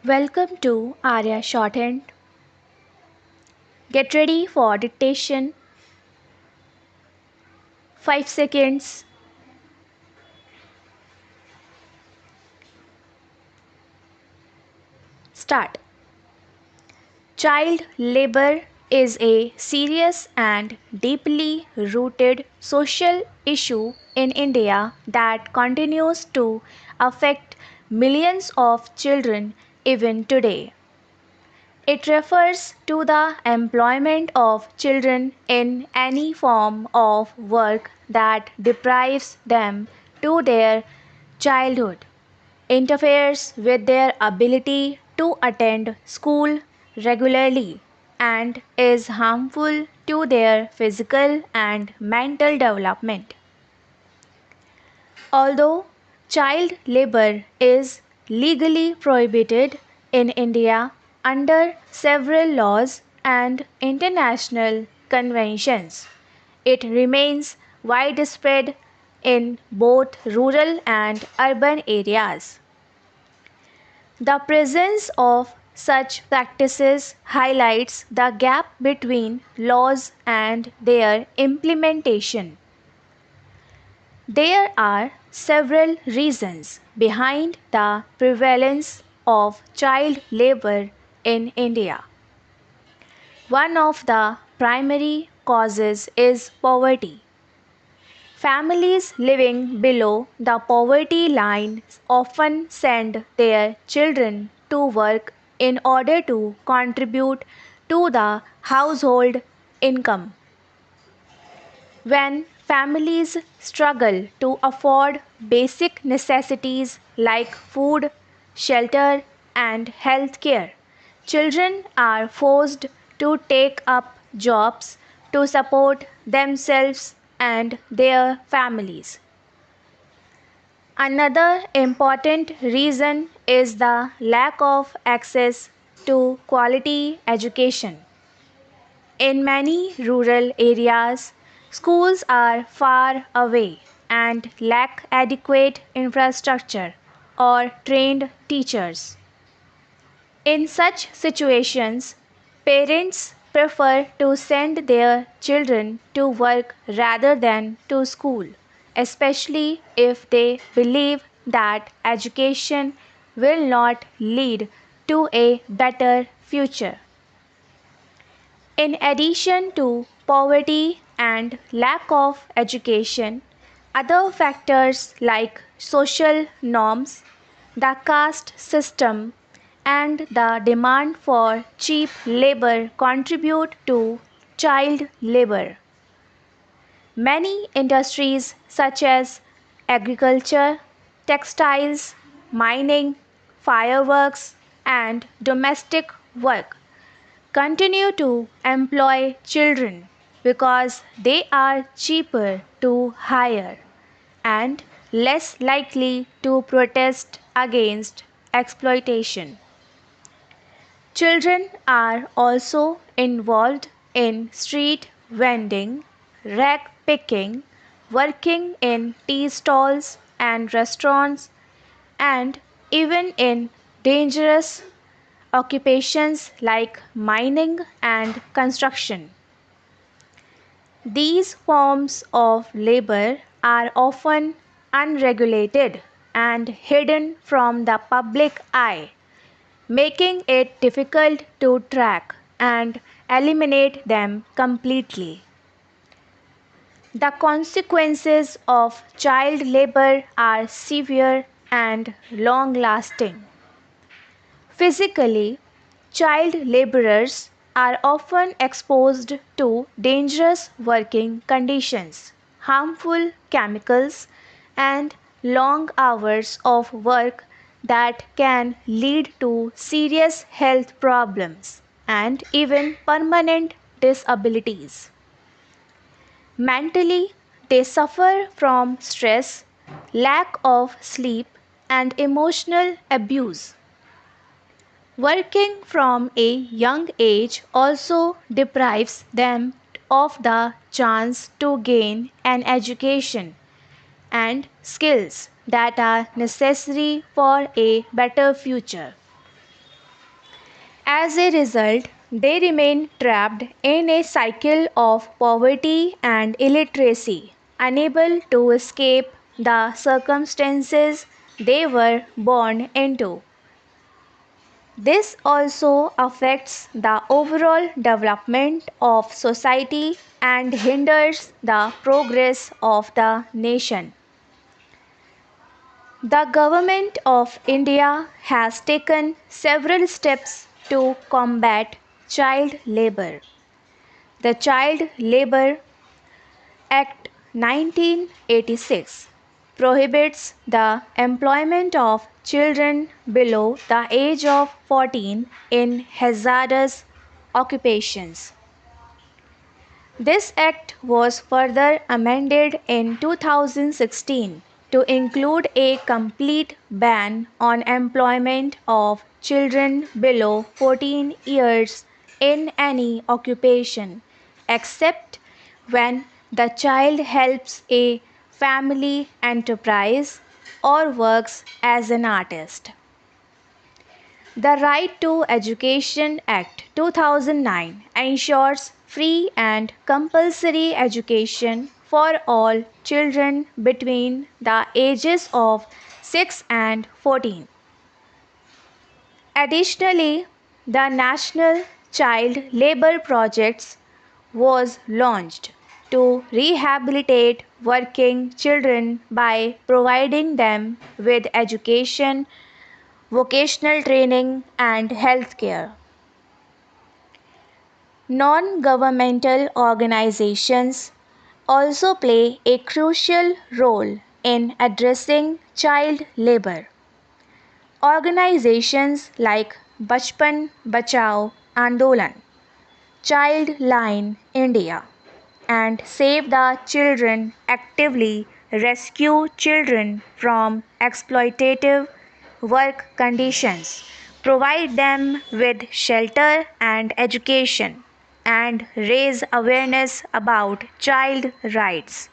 Welcome to Arya Shorthand. Get ready for dictation. 5 seconds. Start. Child labor is a serious and deeply rooted social issue in India that continues to affect millions of children even today. It refers to the employment of children in any form of work that deprives them to their childhood, interferes with their ability to attend school regularly, and is harmful to their physical and mental development. Although child labor is legally prohibited in India under several laws and international conventions, it remains widespread in both rural and urban areas. The presence of such practices highlights the gap between laws and their implementation. There are several reasons behind the prevalence of child labor in India. One of the primary causes is poverty. Families living below the poverty line often send their children to work in order to contribute to the household income. When families struggle to afford basic necessities like food, shelter, and health care, children are forced to take up jobs to support themselves and their families. Another important reason is the lack of access to quality education. In many rural areas, schools are far away and lack adequate infrastructure or trained teachers. In such situations, parents prefer to send their children to work rather than to school, especially if they believe that education will not lead to a better future. In addition to poverty and lack of education, other factors like social norms, the caste system, and the demand for cheap labor contribute to child labor. Many industries such as agriculture, textiles, mining, fireworks, and domestic work continue to employ children because they are cheaper to hire and less likely to protest against exploitation. Children are also involved in street vending, rag picking, working in tea stalls and restaurants, and even in dangerous occupations like mining and construction. These forms of labor are often unregulated and hidden from the public eye, making it difficult to track and eliminate them completely. The consequences of child labor are severe and long lasting. Physically, child laborers are often exposed to dangerous working conditions, harmful chemicals, and long hours of work that can lead to serious health problems and even permanent disabilities. Mentally, they suffer from stress, lack of sleep, and emotional abuse. Working from a young age also deprives them of the chance to gain an education and skills that are necessary for a better future. As a result, they remain trapped in a cycle of poverty and illiteracy, unable to escape the circumstances they were born into. This also affects the overall development of society and hinders the progress of the nation. The Government of India has taken several steps to combat child labour. The Child Labour Act 1986 prohibits the employment of children below the age of 14 in hazardous occupations. This act was further amended in 2016 to include a complete ban on employment of children below 14 years in any occupation, except when the child helps a family enterprise or works as an artist. The Right to Education Act 2009 ensures free and compulsory education for all children between the ages of 6 and 14. Additionally, the National Child Labour Projects was launched to rehabilitate working children by providing them with education, vocational training, and healthcare. Non-governmental organizations also play a crucial role in addressing child labor. Organizations like Bachpan Bachao Andolan, Childline India, and Save the Children actively rescue children from exploitative work conditions, provide them with shelter and education, and raise awareness about child rights.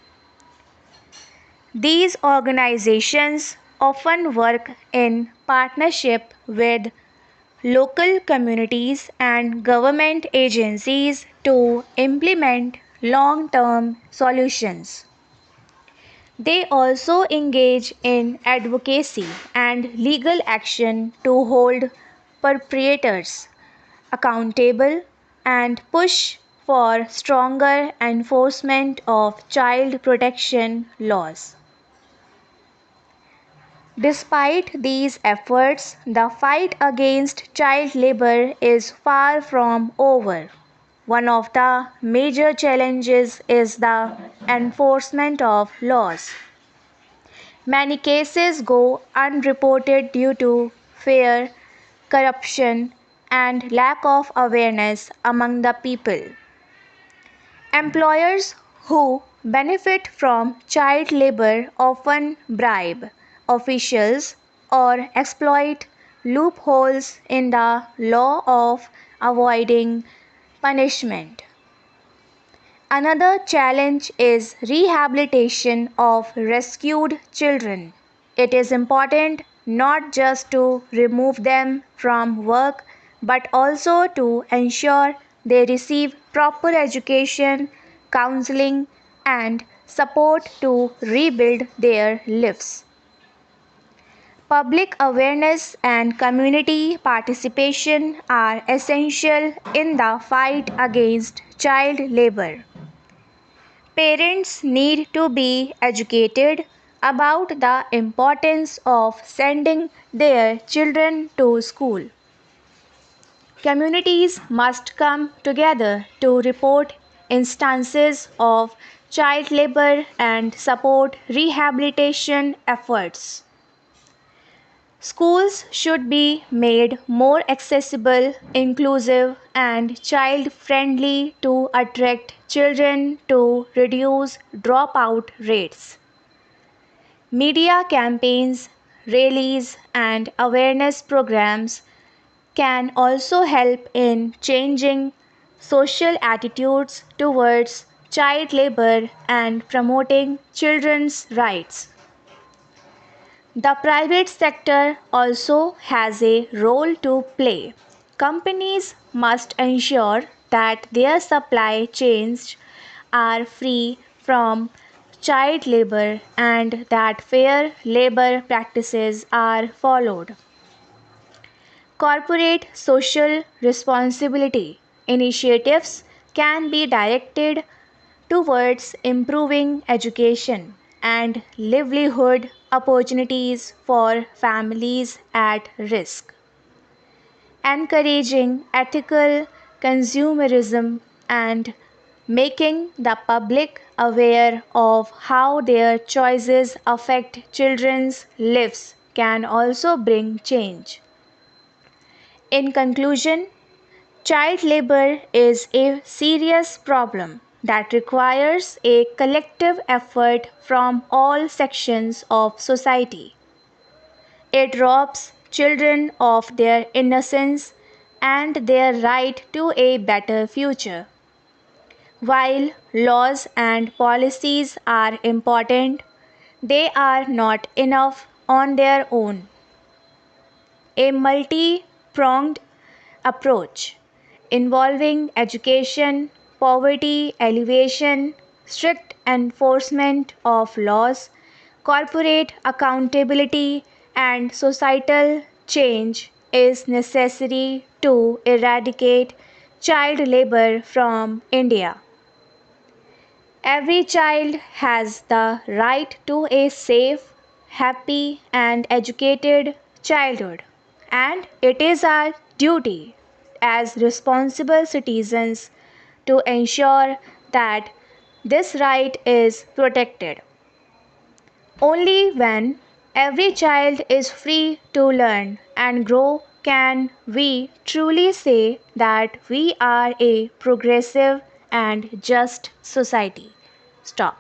These organizations often work in partnership with local communities and government agencies to implement long term solutions. They also engage in advocacy and legal action to hold perpetrators accountable and push for stronger enforcement of child protection laws. Despite these efforts, the fight against child labor is far from over. One of the major challenges is the enforcement of laws. Many cases go unreported due to fear, corruption, and lack of awareness among the people. Employers who benefit from child labor often bribe officials or exploit loopholes in the law of avoiding punishment. Another challenge is rehabilitation of rescued children. It is important not just to remove them from work but also to ensure they receive proper education, counseling, and support to rebuild their lives. Public awareness and community participation are essential in the fight against child labor. Parents need to be educated about the importance of sending their children to school. Communities must come together to report instances of child labor and support rehabilitation efforts. Schools should be made more accessible, inclusive, and child friendly to attract children to reduce dropout rates. Media campaigns, rallies, and awareness programs can also help in changing social attitudes towards child labor and promoting children's rights. The private sector also has a role to play. Companies must ensure that their supply chains are free from child labor and that fair labor practices are followed. Corporate social responsibility initiatives can be directed towards improving education and livelihood opportunities for families at risk, encouraging ethical consumerism and making the public aware of how their choices affect children's lives can also bring change. In conclusion, child labor is a serious problem that requires a collective effort from all sections of society. It robs children of their innocence and their right to a better future. While laws and policies are important, they are not enough on their own. A multi pronged approach involving education, poverty alleviation, strict enforcement of laws, corporate accountability, and societal change is necessary to eradicate child labor from India. Every child has the right to a safe, happy, and educated childhood, and it is our duty as responsible citizens to ensure that this right is protected. Only when every child is free to learn and grow can we truly say that we are a progressive and just society. Stop.